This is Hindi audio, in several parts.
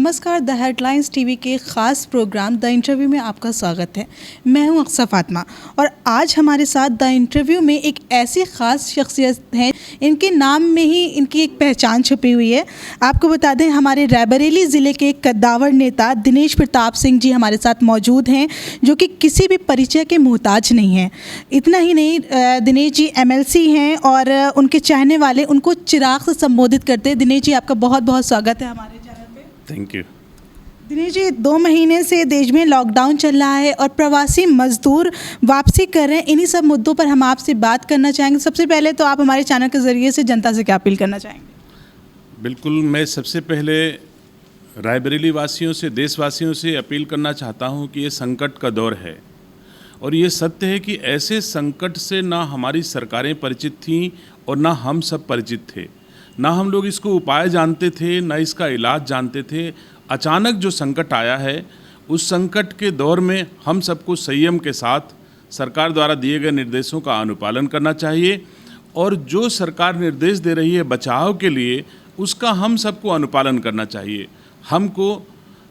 नमस्कार, द हेडलाइंस टीवी के ख़ास प्रोग्राम द इंटरव्यू में आपका स्वागत है। मैं हूं अक्सा फातिमा और आज हमारे साथ द इंटरव्यू में एक ऐसी ख़ास शख्सियत हैं, इनके नाम में ही इनकी एक पहचान छुपी हुई है। आपको बता दें, हमारे रायबरेली ज़िले के कद्दावर नेता दिनेश प्रताप सिंह जी हमारे साथ मौजूद हैं, जो कि किसी भी परिचय के मोहताज नहीं हैं। इतना ही नहीं, दिनेश जी MLC हैं और उनके चाहने वाले उनको चिराग से संबोधित करते हैं। दिनेश जी, आपका बहुत बहुत स्वागत है हमारे चैनल पे। Thank you. दिनेश जी, 2 महीने से देश में लॉकडाउन चल रहा है और प्रवासी मजदूर वापसी कर रहे हैं। इन्हीं सब मुद्दों पर हम आपसे बात करना चाहेंगे। सबसे पहले तो आप हमारे चैनल के ज़रिए से जनता से क्या अपील करना चाहेंगे? बिल्कुल, मैं सबसे पहले रायबरेली वासियों से, देशवासियों से अपील करना चाहता हूं कि ये संकट का दौर है और ये सत्य है कि ऐसे संकट से ना हमारी सरकारें परिचित थीं और ना हम सब परिचित थे। ना हम लोग इसको उपाय जानते थे, ना इसका इलाज जानते थे। अचानक जो संकट आया है, उस संकट के दौर में हम सबको संयम के साथ सरकार द्वारा दिए गए निर्देशों का अनुपालन करना चाहिए और जो सरकार निर्देश दे रही है बचाव के लिए, उसका हम सबको अनुपालन करना चाहिए। हमको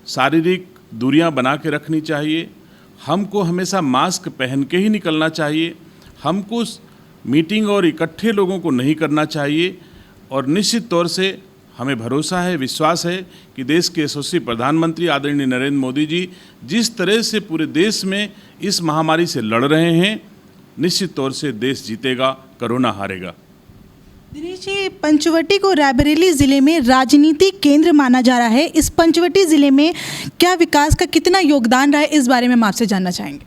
शारीरिक दूरियां बना के रखनी चाहिए, हमको हमेशा मास्क पहन के ही निकलना चाहिए, हमको मीटिंग और इकट्ठे लोगों को नहीं करना चाहिए और निश्चित तौर से हमें भरोसा है, विश्वास है कि देश के यशस्वी प्रधानमंत्री आदरणीय नरेंद्र मोदी जी जिस तरह से पूरे देश में इस महामारी से लड़ रहे हैं, निश्चित तौर से देश जीतेगा, कोरोना हारेगा। दिनेश जी, पंचवटी को रायबरेली ज़िले में राजनीतिक केंद्र माना जा रहा है। इस पंचवटी ज़िले में क्या विकास का कितना योगदान रहा है, इस बारे में हम आपसे जानना चाहेंगे।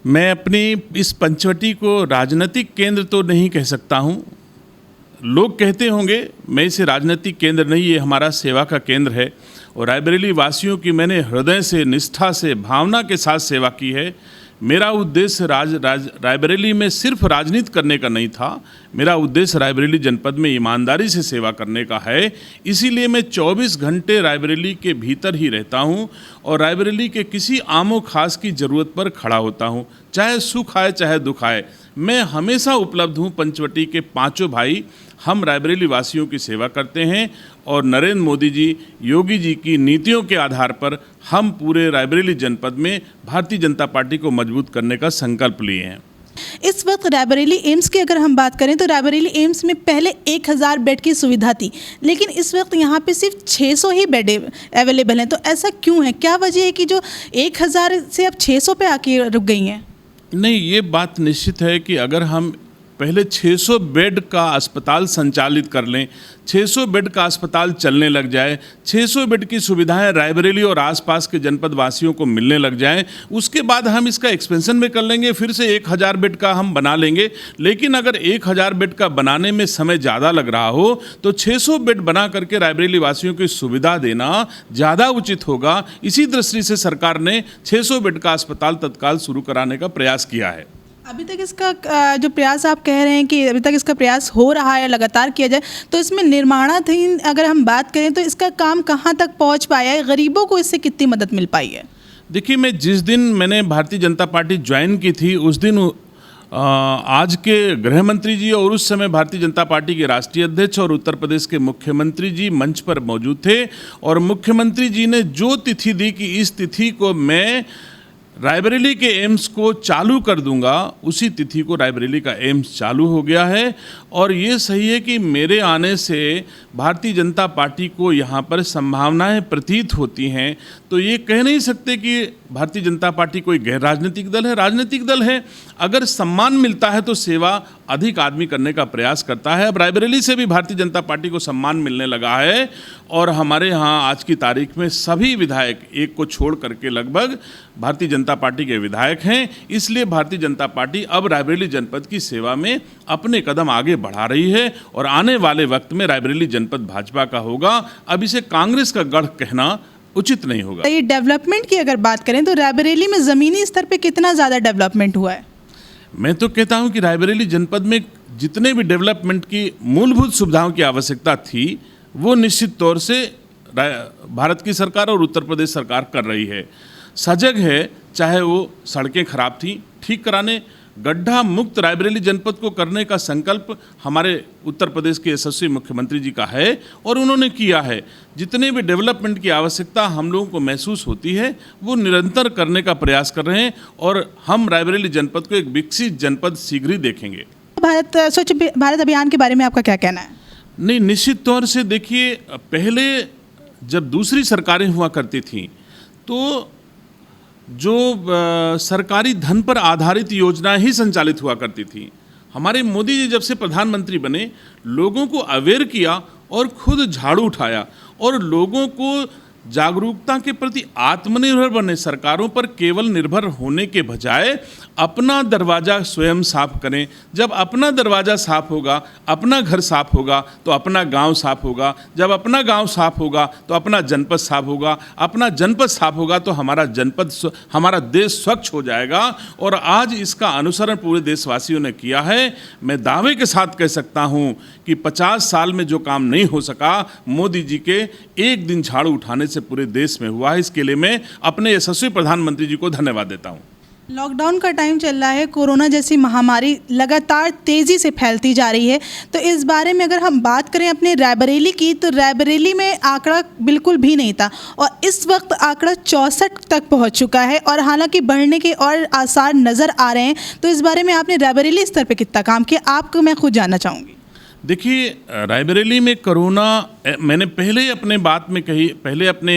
मैं अपनी इस पंचवटी को राजनीतिक केंद्र तो नहीं कह सकता हूँ। लोग कहते होंगे, मैं इसे राजनीतिक केंद्र नहीं, ये हमारा सेवा का केंद्र है और रायबरेली वासियों की मैंने हृदय से, निष्ठा से, भावना के साथ सेवा की है। मेरा उद्देश्य रायबरेली में सिर्फ राजनीति करने का नहीं था, मेरा उद्देश्य रायबरेली जनपद में ईमानदारी से सेवा करने का है। इसीलिए मैं 24 घंटे रायबरेली के भीतर ही रहता हूँ और रायबरेली के किसी आमो खास की ज़रूरत पर खड़ा होता हूँ, चाहे सुख आए चाहे दुख आए। मैं हमेशा उपलब्ध हूँ। पंचवटी के 5 भाई हम रायबरेली वासियों की सेवा करते हैं और नरेंद्र मोदी जी, योगी जी की नीतियों के आधार पर हम पूरे रायबरेली जनपद में भारतीय जनता पार्टी को मजबूत करने का संकल्प लिए हैं। इस वक्त रायबरेली एम्स की अगर हम बात करें तो रायबरेली एम्स में पहले 1000 बेड की सुविधा थी, लेकिन इस वक्त यहाँ पे सिर्फ 600 ही बेड अवेलेबल हैं। तो ऐसा क्यों है? क्या वजह है कि जो 1000 से अब 600 पे आके रुक गई हैं? नहीं, ये बात निश्चित है कि अगर हम पहले 600 बेड का अस्पताल संचालित कर लें, 600 बेड का अस्पताल चलने लग जाए, 600 बेड की सुविधाएं रायबरेली और आसपास के जनपद वासियों को मिलने लग जाएं, उसके बाद हम इसका एक्सपेंशन भी कर लेंगे, फिर से 1000 बेड का हम बना लेंगे। लेकिन अगर 1000 बेड का बनाने में समय ज़्यादा लग रहा हो तो 600 बेड बना करके रायबरेली वासियों की सुविधा देना ज़्यादा उचित होगा। इसी दृष्टि से सरकार ने 600 बेड का अस्पताल तत्काल शुरू कराने का प्रयास किया है। अभी तक इसका जो प्रयास आप कह रहे हैं कि अभी तक इसका प्रयास हो रहा है, लगातार किया जाए, तो इसमें निर्माणाधीन अगर हम बात करें तो इसका काम कहाँ तक पहुँच पाया है? गरीबों को इससे कितनी मदद मिल पाई है? देखिए, मैं जिस दिन मैंने भारतीय जनता पार्टी ज्वाइन की थी, उस दिन आज के गृह मंत्री जी और उस समय भारतीय जनता पार्टी के राष्ट्रीय अध्यक्ष और उत्तर प्रदेश के मुख्यमंत्री जी मंच पर मौजूद थे और मुख्यमंत्री जी ने जो तिथि दी कि इस तिथि को मैं रायबरेली के एम्स को चालू कर दूंगा, उसी तिथि को रायबरेली का एम्स चालू हो गया है। और ये सही है कि मेरे आने से भारतीय जनता पार्टी को यहाँ पर संभावनाएं प्रतीत होती हैं। तो ये कह नहीं सकते कि भारतीय जनता पार्टी कोई गैर राजनीतिक दल है, राजनीतिक दल है। अगर सम्मान मिलता है तो सेवा अधिक आदमी करने का प्रयास करता है। अब रायबरेली से भी भारतीय जनता पार्टी को सम्मान मिलने लगा है और हमारे यहाँ आज की तारीख में सभी विधायक, एक को छोड़ करके लगभग भारतीय जनता पार्टी के विधायक हैं। इसलिए भारतीय जनता पार्टी अब रायबरेली जनपद की सेवा में अपने कदम आगे बढ़ा रही है और आने वाले वक्त में रायबरेली जनपद भाजपा का होगा। अब इसे कांग्रेस का गढ़ कहना उचित नहीं होगा। ये डेवलपमेंट की अगर बात करें तो रायबरेली में ज़मीनी स्तर पे कितना ज़्यादा डेवलपमेंट हुआ है? मैं तो कहता हूं कि रायबरेली जनपद में जितने भी डेवलपमेंट की मूलभूत सुविधाओं की आवश्यकता थी, वो निश्चित तौर से भारत की सरकार और उत्तर प्रदेश सरकार कर रही है। सजग है, चाहे वो सड़कें खराब थी ठीक कराने, गड्ढा मुक्त रायबरेली जनपद को करने का संकल्प हमारे उत्तर प्रदेश के यशस्वी मुख्यमंत्री जी का है और उन्होंने किया है। जितने भी डेवलपमेंट की आवश्यकता हम लोगों को महसूस होती है वो निरंतर करने का प्रयास कर रहे हैं और हम रायबरेली जनपद को एक विकसित जनपद शीघ्र ही देखेंगे। स्वच्छ भारत अभियान के बारे में आपका क्या कहना है? नहीं, निश्चित तौर से देखिए, पहले जब दूसरी सरकारें हुआ करती थीं तो जो सरकारी धन पर आधारित योजनाएं ही संचालित हुआ करती थी। हमारे मोदी जी जब से प्रधानमंत्री बने, लोगों को अवेयर किया और खुद झाड़ू उठाया और लोगों को जागरूकता के प्रति आत्मनिर्भर बने। सरकारों पर केवल निर्भर होने के बजाय अपना दरवाज़ा स्वयं साफ करें। जब अपना दरवाज़ा साफ होगा, अपना घर साफ होगा तो अपना गांव साफ होगा। जब अपना गांव साफ होगा तो अपना जनपद साफ होगा। अपना जनपद साफ होगा तो हमारा देश स्वच्छ हो जाएगा। और आज इसका अनुसरण पूरे देशवासियों ने किया है। मैं दावे के साथ कह सकता हूं कि 50 साल में जो काम नहीं हो सका, मोदी जी के एक दिन झाड़ू उठाने से पूरे देश में हुआ है। इसके लिए मैं अपने यशस्वी प्रधानमंत्री जी को धन्यवाद देता हूं। लॉकडाउन का टाइम चल रहा है, कोरोना जैसी महामारी लगातार तेज़ी से फैलती जा रही है, तो इस बारे में अगर हम बात करें अपने रायबरेली की, तो रायबरेली में आंकड़ा बिल्कुल भी नहीं था और इस वक्त आंकड़ा 64 तक पहुंच चुका है और हालांकि बढ़ने के और आसार नज़र आ रहे हैं। तो इस बारे में आपने रायबरेली स्तर पर कितना काम किया, आपको मैं खुद जानना चाहूँगी। देखिए, रायबरेली में कोरोना, मैंने पहले अपने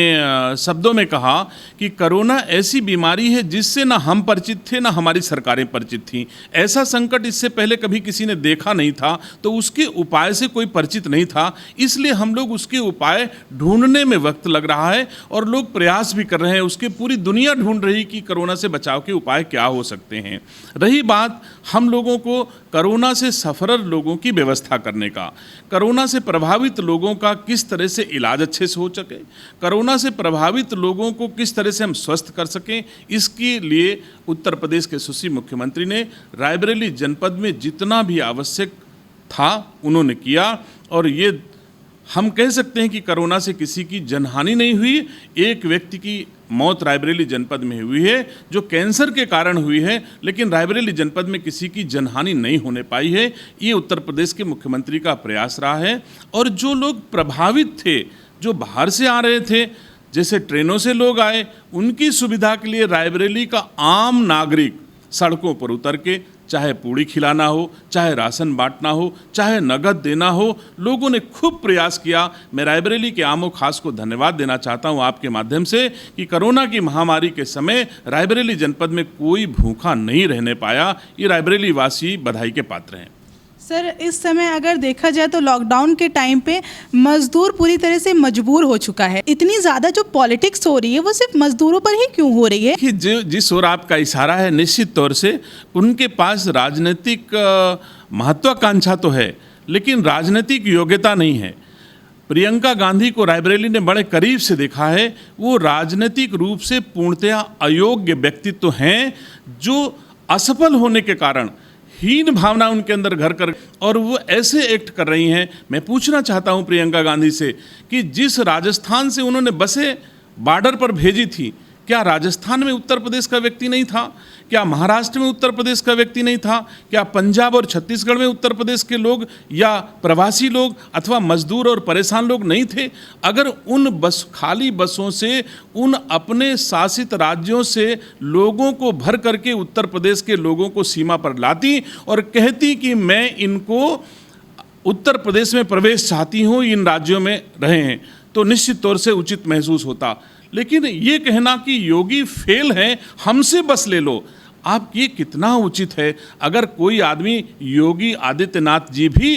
शब्दों में कहा कि कोरोना ऐसी बीमारी है जिससे ना हम परिचित थे ना हमारी सरकारें परिचित थीं। ऐसा संकट इससे पहले कभी किसी ने देखा नहीं था, तो उसके उपाय से कोई परिचित नहीं था। इसलिए हम लोग उसके उपाय ढूंढने में वक्त लग रहा है और लोग प्रयास भी कर रहे हैं। उसके पूरी दुनिया ढूंढ रही कि कोरोना से बचाव के उपाय क्या हो सकते हैं। रही बात हम लोगों को कोरोना से सफ़र लोगों की व्यवस्था करने का, कोरोना से प्रभावित लोगों का किस तरह से इलाज अच्छे से हो सके, कोरोना से प्रभावित लोगों को किस तरह से हम स्वस्थ कर सकें, इसके लिए उत्तर प्रदेश के यशस्वी मुख्यमंत्री ने रायबरेली जनपद में जितना भी आवश्यक था उन्होंने किया। और ये हम कह सकते हैं कि कोरोना से किसी की जनहानि नहीं हुई। एक व्यक्ति की मौत रायबरेली जनपद में हुई है जो कैंसर के कारण हुई है, लेकिन रायबरेली जनपद में किसी की जनहानि नहीं होने पाई है। ये उत्तर प्रदेश के मुख्यमंत्री का प्रयास रहा है। और जो लोग प्रभावित थे, जो बाहर से आ रहे थे, जैसे ट्रेनों से लोग आए, उनकी सुविधा के लिए रायबरेली का आम नागरिक सड़कों पर उतर के चाहे पूड़ी खिलाना हो, चाहे राशन बांटना हो, चाहे नगद देना हो, लोगों ने खूब प्रयास किया। मैं रायबरेली के आमों खास को धन्यवाद देना चाहता हूं आपके माध्यम से कि कोरोना की महामारी के समय रायबरेली जनपद में कोई भूखा नहीं रहने पाया। ये रायबरेली वासी बधाई के पात्र हैं। सर, इस समय अगर देखा जाए तो लॉकडाउन के टाइम पे मजदूर पूरी तरह से मजबूर हो चुका है। इतनी ज़्यादा जो पॉलिटिक्स हो रही है वो सिर्फ मजदूरों पर ही क्यों हो रही है? कि जिस ओर आपका इशारा है, निश्चित तौर से उनके पास राजनीतिक महत्वाकांक्षा तो है, लेकिन राजनीतिक योग्यता नहीं है। प्रियंका गांधी को रायबरेली ने बड़े करीब से देखा है। वो राजनीतिक रूप से पूर्णतया अयोग्य व्यक्तित्व हैं जो असफल होने के कारण हीन भावना उनके अंदर घर कर और वो ऐसे एक्ट कर रही हैं। मैं पूछना चाहता हूं प्रियंका गांधी से कि जिस राजस्थान से उन्होंने बसें बॉर्डर पर भेजी थी, क्या राजस्थान में उत्तर प्रदेश का व्यक्ति नहीं था? क्या महाराष्ट्र में उत्तर प्रदेश का व्यक्ति नहीं था? क्या पंजाब और छत्तीसगढ़ में उत्तर प्रदेश के लोग या प्रवासी लोग अथवा मजदूर और परेशान लोग नहीं थे? अगर उन खाली बसों से, उन अपने शासित राज्यों से लोगों को भर करके उत्तर प्रदेश के लोगों को सीमा पर लाती और कहती कि मैं इनको उत्तर प्रदेश में प्रवेश चाहती हूँ, इन राज्यों में रहे हैं, तो निश्चित तौर से उचित महसूस होता। लेकिन ये कहना कि योगी फेल हैं, हमसे बस ले लो, आप ये कितना उचित है? अगर कोई आदमी, योगी आदित्यनाथ जी भी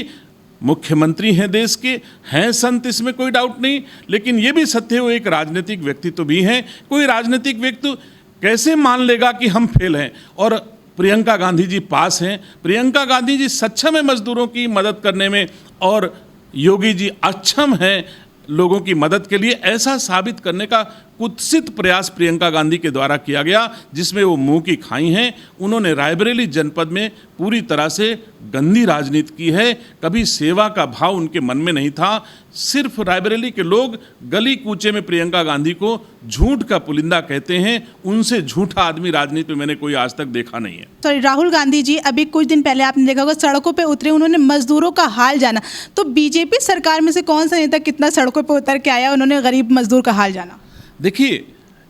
मुख्यमंत्री हैं देश के, हैं संत, इसमें कोई डाउट नहीं, लेकिन ये भी सत्य है वो एक राजनीतिक व्यक्तित्व भी हैं। कोई राजनीतिक व्यक्ति कैसे मान लेगा कि हम फेल हैं और प्रियंका गांधी जी पास हैं? प्रियंका गांधी जी सक्षम है मजदूरों की मदद करने में और योगी जी अक्षम हैं लोगों की मदद के लिए। ऐसा साबित करने का कुत्सित प्रयास प्रियंका गांधी के द्वारा किया गया, जिसमें वो मुंह की खाई हैं। उन्होंने रायबरेली जनपद में पूरी तरह से गंदी राजनीति की है। कभी सेवा का भाव उनके मन में नहीं था। सिर्फ रायबरेली के लोग गली कूचे में प्रियंका गांधी को झूठ का पुलिंदा कहते हैं। उनसे झूठा आदमी राजनीति में मैंने कोई आज तक देखा नहीं है। सॉरी, राहुल गांधी जी अभी कुछ दिन पहले आपने देखा होगा सड़कों पे उतरे, उन्होंने मजदूरों का हाल जाना। तो बीजेपी सरकार में से कौन सा नेता कितना सड़कों पे उतर के आया, उन्होंने गरीब मजदूर का हाल जाना? देखिए,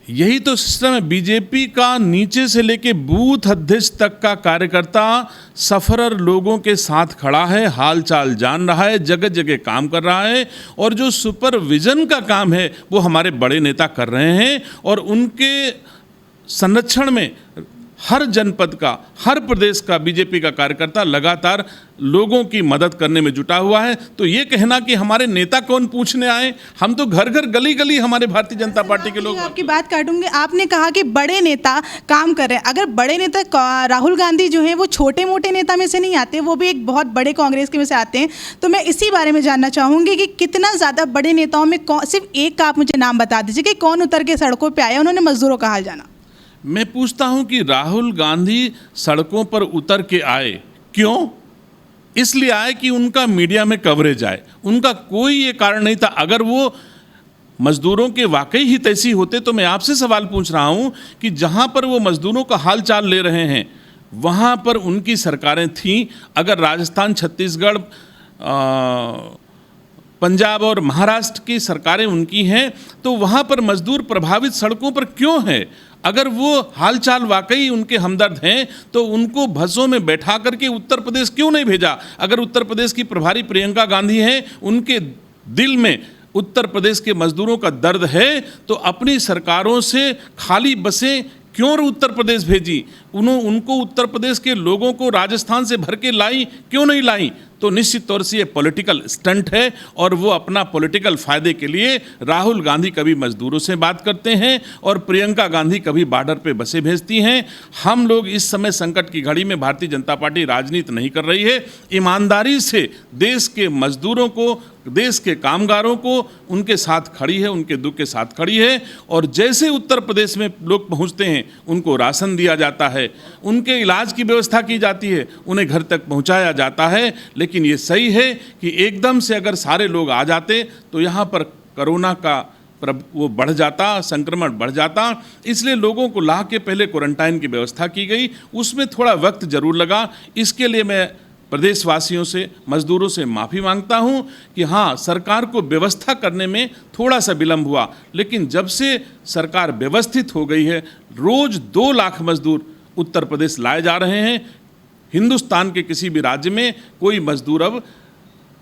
यही तो सिस्टम है। बीजेपी का नीचे से लेके बूथ अध्यक्ष तक का कार्यकर्ता सफरर लोगों के साथ खड़ा है, हाल चाल जान रहा है, जगह जगह काम कर रहा है। और जो सुपरविजन का काम है वो हमारे बड़े नेता कर रहे हैं। और उनके संरक्षण में हर जनपद का, हर प्रदेश का बीजेपी का कार्यकर्ता लगातार लोगों की मदद करने में जुटा हुआ है। तो ये कहना कि हमारे नेता कौन पूछने आए, हम तो घर घर गली गली हमारे भारतीय जनता पार्टी के लोग। आपकी बात काटूंगी, आपने कहा कि बड़े नेता काम कर रहे हैं। अगर बड़े नेता राहुल गांधी जो हैं वो छोटे मोटे नेता में से नहीं आते, वो भी एक बहुत बड़े कांग्रेस के में से आते हैं। तो मैं इसी बारे में जानना चाहूँगी कि कितना ज़्यादा बड़े नेताओं में सिर्फ एक का आप मुझे नाम बता दीजिए कि कौन उतर के सड़कों पर आया, उन्होंने मजदूरों का हाल जाना। मैं पूछता हूं कि राहुल गांधी सड़कों पर उतर के आए क्यों? इसलिए आए कि उनका मीडिया में कवरेज आए। उनका कोई ये कारण नहीं था। अगर वो मजदूरों के वाकई ही तैसी होते तो मैं आपसे सवाल पूछ रहा हूं कि जहां पर वो मजदूरों का हाल चाल ले रहे हैं वहां पर उनकी सरकारें थीं। अगर राजस्थान, छत्तीसगढ़, पंजाब और महाराष्ट्र की सरकारें उनकी हैं तो वहाँ पर मजदूर प्रभावित सड़कों पर क्यों है? अगर वो हालचाल वाकई उनके हमदर्द हैं तो उनको बसों में बैठा करके उत्तर प्रदेश क्यों नहीं भेजा? अगर उत्तर प्रदेश की प्रभारी प्रियंका गांधी हैं, उनके दिल में उत्तर प्रदेश के मजदूरों का दर्द है, तो अपनी सरकारों से खाली बसें क्यों उत्तर प्रदेश भेजी? उनको उत्तर प्रदेश के लोगों को राजस्थान से भर के लाई क्यों नहीं लाई? तो निश्चित तौर से ये पॉलिटिकल स्टंट है और वो अपना पॉलिटिकल फायदे के लिए राहुल गांधी कभी मजदूरों से बात करते हैं और प्रियंका गांधी कभी बॉर्डर पे बसें भेजती हैं। हम लोग इस समय संकट की घड़ी में भारतीय जनता पार्टी राजनीति नहीं कर रही है। ईमानदारी से देश के मजदूरों को, देश के कामगारों को उनके साथ खड़ी है, उनके दुख के साथ खड़ी है। और जैसे उत्तर प्रदेश में लोग पहुंचते हैं उनको राशन दिया जाता है, उनके इलाज की व्यवस्था की जाती है, उन्हें घर तक पहुंचाया जाता है। लेकिन ये सही है कि एकदम से अगर सारे लोग आ जाते तो यहाँ पर कोरोना का वो बढ़ जाता, संक्रमण बढ़ जाता। इसलिए लोगों को ला के पहले क्वारंटाइन की व्यवस्था की गई, उसमें थोड़ा वक्त जरूर लगा। इसके लिए मैं प्रदेशवासियों से, मजदूरों से माफ़ी मांगता हूं कि हाँ, सरकार को व्यवस्था करने में थोड़ा सा विलम्ब हुआ। लेकिन जब से सरकार व्यवस्थित हो गई है, रोज़ 2 लाख मजदूर उत्तर प्रदेश लाए जा रहे हैं। हिंदुस्तान के किसी भी राज्य में कोई मजदूर अब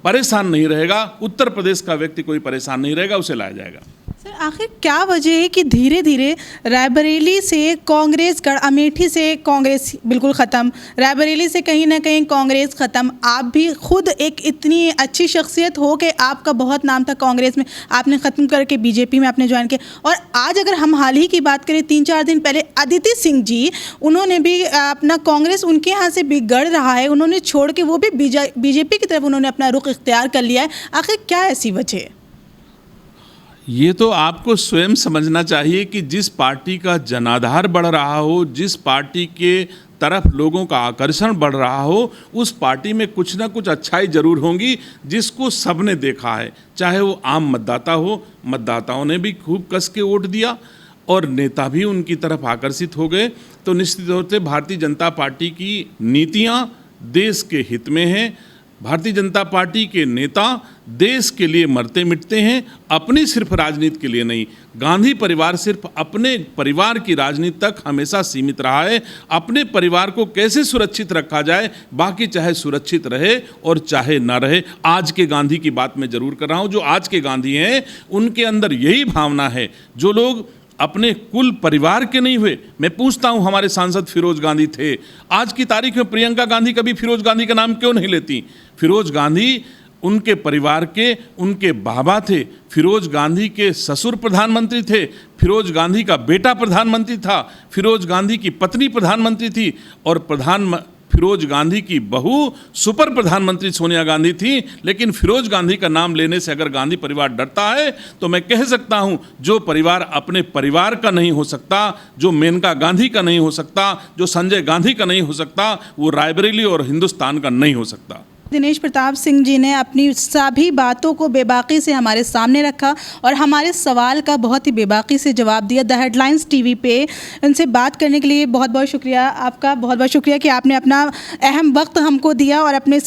परेशान नहीं रहेगा, उत्तर प्रदेश का व्यक्ति कोई परेशान नहीं रहेगा, उसे लाया जाएगा। सर, आखिर क्या वजह है कि धीरे धीरे रायबरेली से कांग्रेस गढ़, अमेठी से कांग्रेस बिल्कुल ख़त्म, रायबरेली से कहीं ना कहीं कांग्रेस ख़त्म। आप भी खुद एक इतनी अच्छी शख्सियत हो कि आपका बहुत नाम था कांग्रेस में, आपने ख़त्म करके बीजेपी में आपने ज्वाइन किया। और आज अगर हम हाल ही की बात करें, 3-4 दिन पहले अदिति सिंह जी, उन्होंने भी अपना कांग्रेस उनके यहाँ से बिगड़ रहा है, उन्होंने छोड़ के वो भी बीजेपी की तरफ उन्होंने अपना रुख इख्तियार कर लिया है। आखिर क्या ऐसी वजह है? ये तो आपको स्वयं समझना चाहिए कि जिस पार्टी का जनाधार बढ़ रहा हो, जिस पार्टी के तरफ लोगों का आकर्षण बढ़ रहा हो, उस पार्टी में कुछ ना कुछ अच्छाई जरूर होंगी जिसको सबने देखा है। चाहे वो आम मतदाता हो, मतदाताओं ने भी खूब कस के वोट दिया और नेता भी उनकी तरफ आकर्षित हो गए। तो निश्चित तौर से भारतीय जनता पार्टी की नीतियाँ देश के हित में हैं। भारतीय जनता पार्टी के नेता देश के लिए मरते मिटते हैं, अपनी सिर्फ राजनीति के लिए नहीं। गांधी परिवार सिर्फ अपने परिवार की राजनीति तक हमेशा सीमित रहा है। अपने परिवार को कैसे सुरक्षित रखा जाए, बाकी चाहे सुरक्षित रहे और चाहे ना रहे। आज के गांधी की बात मैं जरूर कर रहा हूँ। जो आज के गांधी हैं उनके अंदर यही भावना है। जो लोग अपने कुल परिवार के नहीं हुए, मैं पूछता हूं, हमारे सांसद फिरोज गांधी थे, आज की तारीख में प्रियंका गांधी कभी फिरोज गांधी का नाम क्यों नहीं लेती? फिरोज गांधी उनके परिवार के, उनके बाबा थे। फिरोज गांधी के ससुर प्रधानमंत्री थे, फिरोज गांधी का बेटा प्रधानमंत्री था, फिरोज गांधी की पत्नी प्रधानमंत्री थी और फिरोज गांधी की बहू सुपर प्रधानमंत्री सोनिया गांधी थी। लेकिन फिरोज गांधी का नाम लेने से अगर गांधी परिवार डरता है तो मैं कह सकता हूं, जो परिवार अपने परिवार का नहीं हो सकता, जो मेनका गांधी का नहीं हो सकता, जो संजय गांधी का नहीं हो सकता, वो रायबरेली और हिंदुस्तान का नहीं हो सकता। दिनेश प्रताप सिंह जी ने अपनी सभी बातों को बेबाकी से हमारे सामने रखा और हमारे सवाल का बहुत ही बेबाकी से जवाब दिया। द हेडलाइंस टीवी पे उनसे बात करने के लिए बहुत बहुत शुक्रिया आपका, बहुत बहुत शुक्रिया कि आपने अपना अहम वक्त हमको दिया और अपने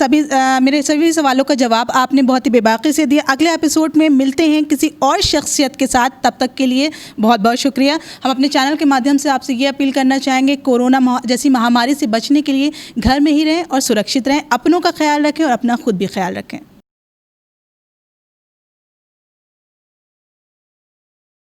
मेरे सभी सवालों का जवाब आपने बहुत ही बेबाकी से दिया। अगले एपिसोड में मिलते हैं किसी और शख्सियत के साथ, तब तक के लिए बहुत बहुत शुक्रिया। हम अपने चैनल के माध्यम से आपसे ये अपील करना चाहेंगे, कोरोना जैसी महामारी से बचने के लिए घर में ही रहें और सुरक्षित रहें, अपनों का ख्याल रखें और अपना खुद भी ख्याल रखें।